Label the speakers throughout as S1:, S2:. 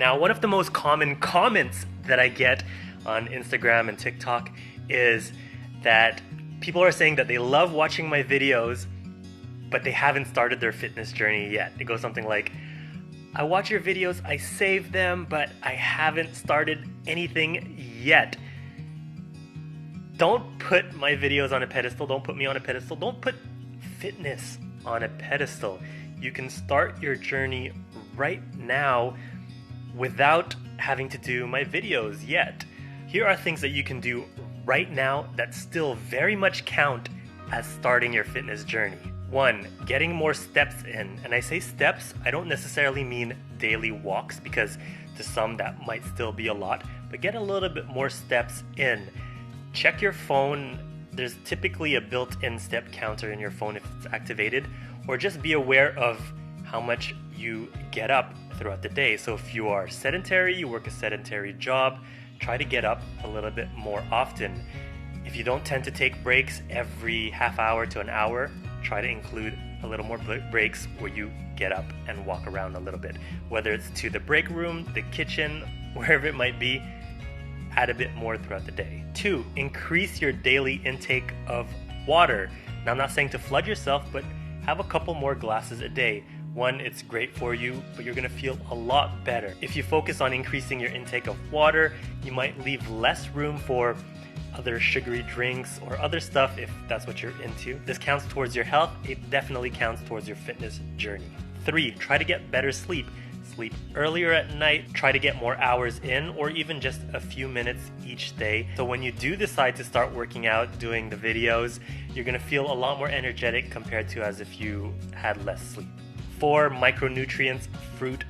S1: Now, one of the most common comments that I get on Instagram and TikTok is that people are saying that they love watching my videos, but they haven't started their fitness journey yet. It goes something like, I watch your videos, I save them, but I haven't started anything yet. Don't put my videos on a pedestal, don't put me on a pedestal, don't put fitness on a pedestal. You can start your journey right now without having to do my videos yet. Here are things that you can do right now that still very much count as starting your fitness journey. 1, getting more steps in. And I say steps, I don't necessarily mean daily walks, because to some that might still be a lot, but get a little bit more steps in. Check your phone. There's typically a built-in step counter in your phone if it's activated, or just be aware of how much you get up throughout the day. So if you are sedentary, you work a sedentary job, try to get up a little bit more often. If you don't tend to take breaks every half hour to an hour, try to include a little more breaks where you get up and walk around a little bit. Whether it's to the break room, the kitchen, wherever it might be, add a bit more throughout the day. 2, increase your daily intake of water. Now, I'm not saying to flood yourself, but have a couple more glasses a day. 1, it's great for you, but you're gonna feel a lot better. If you focus on increasing your intake of water, you might leave less room for other sugary drinks or other stuff if that's what you're into. This counts towards your health. It definitely counts towards your fitness journey. 3, try to get better sleep. Sleep earlier at night, try to get more hours in, or even just a few minutes each day. So when you do decide to start working out, doing the videos, you're gonna feel a lot more energetic compared to as if you had less sleep. 4, micronutrients, fruit,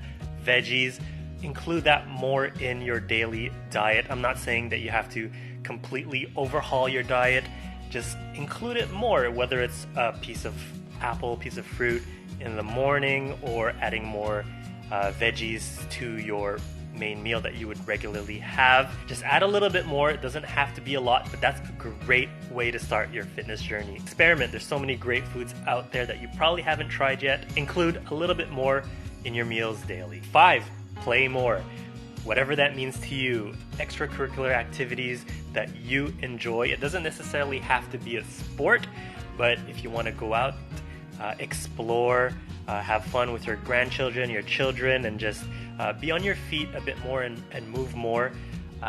S1: veggies. Include that more in your daily diet. I'm not saying that you have to completely overhaul your diet. Just include it more, whether it's a piece of apple, piece of fruit in the morning, or adding more veggies to your main meal that you would regularly have. Just add a little bit more. It doesn't have to be a lot, but that's a great way to start your fitness journey. Experiment. There's so many great foods out there that you probably haven't tried yet. Include a little bit more in your meals daily. 5, play more. Whatever that means to you, extracurricular activities that you enjoy. It doesn't necessarily have to be a sport, but if you want to go out, explore, have fun with your grandchildren, your children, and just be on your feet a bit more and move more.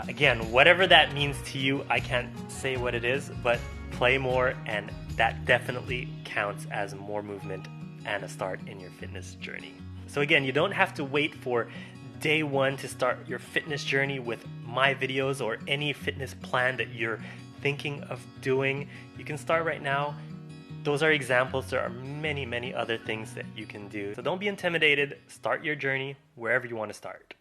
S1: Again, whatever that means to you, I can't say what it is, but play more, and that definitely counts as more movement and a start in your fitness journey. So again, you don't have to wait for day 1 to start your fitness journey with my videos or any fitness plan that you're thinking of doing. You can start right now. Those are examples. There are many, many other things that you can do. So don't be intimidated. Start your journey wherever you want to start.